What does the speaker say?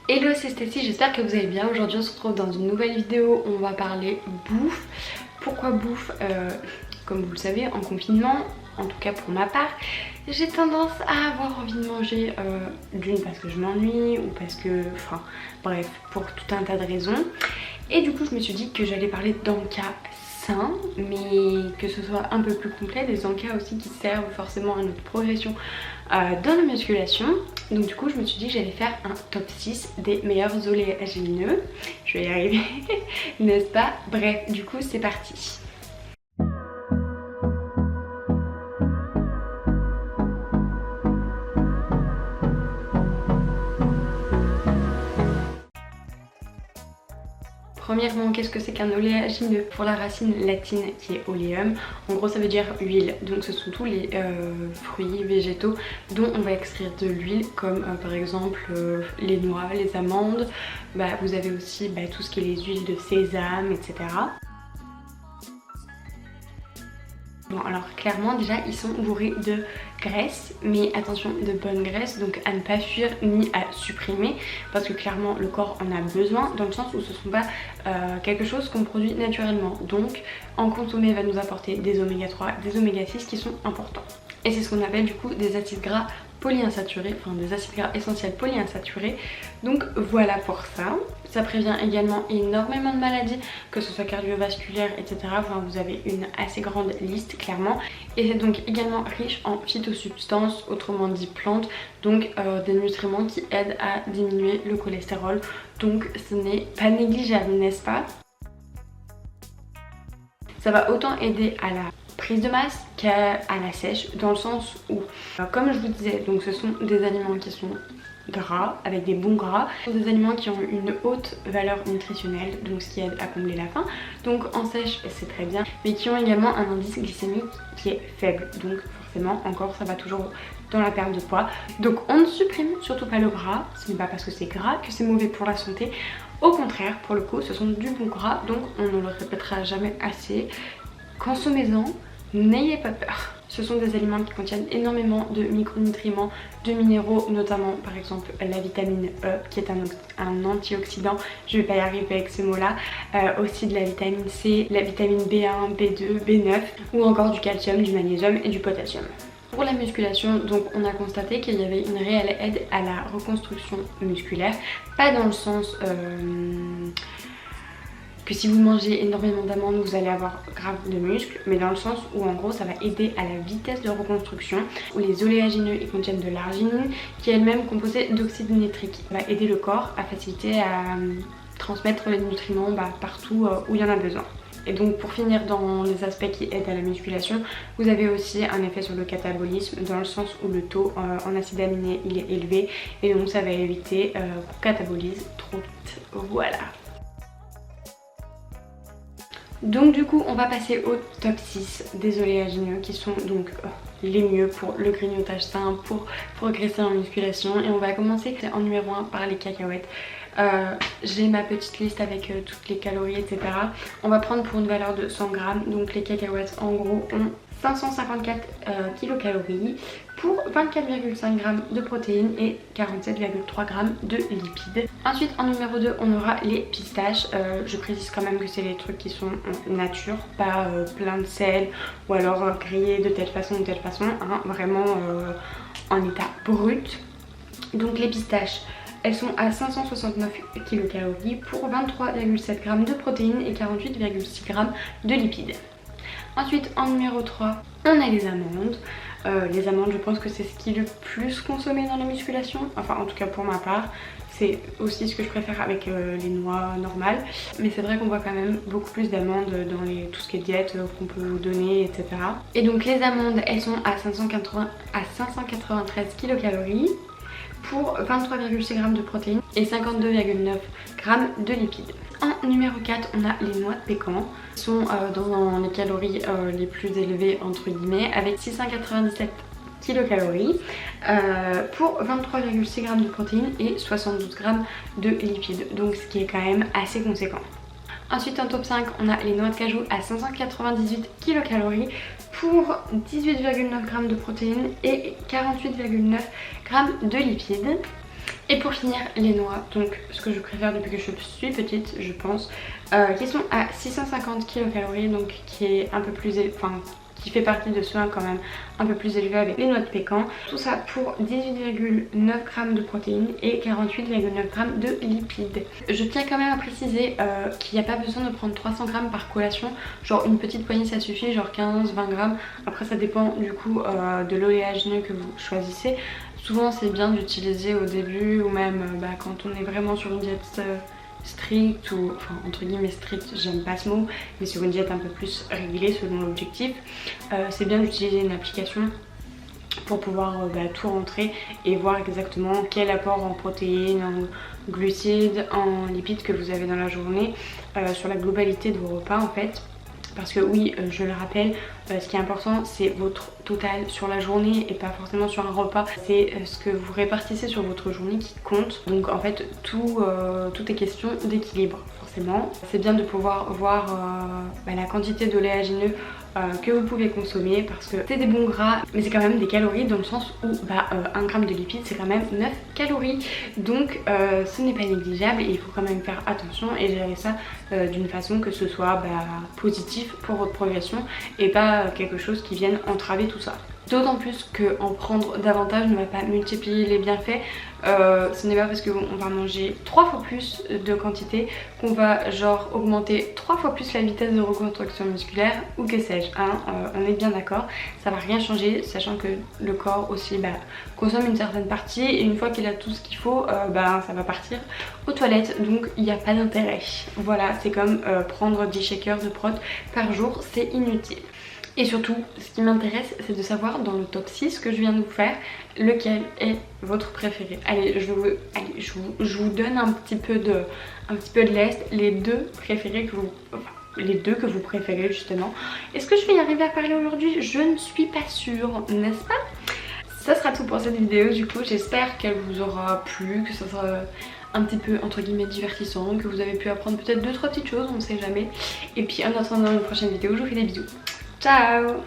Hello, c'est Stacy, j'espère que vous allez bien. Aujourd'hui on se retrouve dans une nouvelle vidéo, on va parler bouffe. Pourquoi bouffe Comme vous le savez, en confinement, en tout cas pour ma part, j'ai tendance à avoir envie de manger d'une parce que je m'ennuie ou parce que, enfin bref, pour tout un tas de raisons. Et du coup je me suis dit que j'allais parler d'encas sains, mais que ce soit un peu plus complet, des encas aussi qui servent forcément à notre progression dans la musculation. Donc du coup je me suis dit que j'allais faire un top 6 des meilleurs oléagineux. Je vais y arriver, n'est-ce pas? Bref, du coup c'est parti. Premièrement, qu'est-ce que c'est qu'un oléagineux? Pour la racine latine qui est oleum, en gros ça veut dire huile. Donc ce sont tous les fruits végétaux dont on va extraire de l'huile, comme par exemple les noix, les amandes. Vous avez aussi tout ce qui est les huiles de sésame, etc. Bon, alors clairement déjà ils sont bourrés de graisse, mais attention, de bonne graisse, donc à ne pas fuir ni à supprimer, parce que clairement le corps en a besoin, dans le sens où ce ne sont pas quelque chose qu'on produit naturellement. Donc en consommer va nous apporter des oméga 3, des oméga 6 qui sont importants. Et c'est ce qu'on appelle du coup des acides gras polyinsaturés, enfin des acides gras essentiels polyinsaturés. Donc voilà pour ça. Ça prévient également énormément de maladies, que ce soit cardiovasculaires, etc. Enfin, vous avez une assez grande liste clairement. Et c'est donc également riche en phytosubstances, autrement dit plantes, donc des nutriments qui aident à diminuer le cholestérol. Donc ce n'est pas négligeable, n'est-ce pas? Ça va autant aider à la prise de masse qu'à la sèche, dans le sens où, comme je vous disais, donc ce sont des aliments qui sont gras, avec des bons gras, des aliments qui ont une haute valeur nutritionnelle, donc ce qui aide à combler la faim, donc en sèche c'est très bien, mais qui ont également un indice glycémique qui est faible, donc forcément encore ça va toujours dans la perte de poids. Donc on ne supprime surtout pas le gras, ce n'est pas parce que c'est gras que c'est mauvais pour la santé. Au contraire, pour le coup, ce sont du bon gras, donc on ne le répétera jamais assez. Consommez-en, n'ayez pas peur. Ce sont des aliments qui contiennent énormément de micronutriments, de minéraux, notamment par exemple la vitamine E qui est un antioxydant, je vais pas y arriver avec ce mot là, aussi de la vitamine C, la vitamine B1, B2, B9 ou encore du calcium, du magnésium et du potassium. Pour la musculation, donc on a constaté qu'il y avait une réelle aide à la reconstruction musculaire, pas dans le sens que si vous mangez énormément d'amandes vous allez avoir grave de muscles, mais dans le sens où en gros ça va aider à la vitesse de reconstruction, où les oléagineux ils contiennent de l'arginine qui est elle-même composée d'oxyde nitrique, va aider le corps à faciliter à transmettre les nutriments partout où il y en a besoin. Et donc pour finir dans les aspects qui aident à la musculation, vous avez aussi un effet sur le catabolisme, dans le sens où le taux en acides aminés il est élevé, et donc ça va éviter qu'on catabolise trop vite. Voilà. Donc du coup on va passer au top 6 des oléagineux qui sont donc les mieux pour le grignotage sain, pour progresser en musculation. Et on va commencer en numéro 1 par les cacahuètes. J'ai ma petite liste avec toutes les calories, etc. On va prendre pour une valeur de 100 grammes. Donc les cacahuètes en gros ont 554 kilocalories pour 24,5 g de protéines et 47,3 g de lipides. Ensuite en numéro 2 on aura les pistaches. Je précise quand même que c'est les trucs qui sont en nature, pas plein de sel ou alors grillés de telle façon ou telle façon, hein, vraiment en état brut. Donc les pistaches, elles sont à 569 kilocalories pour 23,7 g de protéines et 48,6 g de lipides. Ensuite en numéro 3 on a les amandes. Les amandes je pense que c'est ce qui est le plus consommé dans la musculation, enfin en tout cas pour ma part. C'est aussi ce que je préfère avec les noix normales. Mais c'est vrai qu'on voit quand même beaucoup plus d'amandes dans tout ce qui est diète qu'on peut vous donner, etc. Et donc les amandes elles sont à 593 kilocalories pour 23,6 g de protéines et 52,9 g de lipides. En numéro 4 on a les noix de pécan, qui sont dans les calories les plus élevées entre guillemets, avec 697 kilocalories pour 23,6 g de protéines et 72 g de lipides, donc ce qui est quand même assez conséquent. Ensuite en top 5 on a les noix de cajou à 598 kilocalories pour 18,9 g de protéines et 48,9 g de lipides. Et pour finir, les noix, donc ce que je préfère depuis que je suis petite, je pense, qui sont à 650 kcal, donc qui est un peu plus, qui fait partie de ceux quand même un peu plus élevés avec les noix de pécan. Tout ça pour 18,9 g de protéines et 48,9 g de lipides. Je tiens quand même à préciser qu'il n'y a pas besoin de prendre 300 g par collation, genre une petite poignée ça suffit, genre 15-20 g. Après ça dépend du coup de l'oléagineux que vous choisissez. Souvent c'est bien d'utiliser au début ou même quand on est vraiment sur une diète stricte ou enfin entre guillemets stricte, j'aime pas ce mot, mais sur une diète un peu plus réglée selon l'objectif, c'est bien d'utiliser une application pour pouvoir tout rentrer et voir exactement quel apport en protéines, en glucides, en lipides que vous avez dans la journée sur la globalité de vos repas en fait. Parce que oui, je le rappelle, ce qui est important c'est votre total sur la journée et pas forcément sur un repas. C'est ce que vous répartissez sur votre journée qui compte. Donc en fait tout est question d'équilibre forcément. C'est bien de pouvoir voir la quantité d'oléagineux que vous pouvez consommer parce que c'est des bons gras mais c'est quand même des calories dans le sens où 1 gramme de lipides c'est quand même 9 calories. Donc ce n'est pas négligeable et il faut quand même faire attention et gérer ça d'une façon que ce soit positif pour votre progression et pas quelque chose qui vienne entraver tout ça. D'autant plus qu'en prendre davantage ne va pas multiplier les bienfaits. Ce n'est pas parce qu'on va manger 3 fois plus de quantité qu'on va genre augmenter 3 fois plus la vitesse de reconstruction musculaire ou que sais-je, hein, on est bien d'accord, ça va rien changer sachant que le corps aussi consomme une certaine partie et une fois qu'il a tout ce qu'il faut, ça va partir aux toilettes, donc il n'y a pas d'intérêt. Voilà, c'est comme prendre 10 shakers de prot par jour, c'est inutile. Et surtout, ce qui m'intéresse, c'est de savoir dans le top 6 que je viens de vous faire, lequel est votre préféré. Allez, je vous donne un petit peu de lest, les deux que vous préférez justement. Est-ce que je vais y arriver à parler aujourd'hui? Je ne suis pas sûre, n'est-ce pas? Ça sera tout pour cette vidéo du coup, j'espère qu'elle vous aura plu, que ça sera un petit peu entre guillemets divertissant, que vous avez pu apprendre peut-être 2-3 petites choses, on ne sait jamais. Et puis en attendant une prochaine vidéo, je vous fais des bisous. Ciao!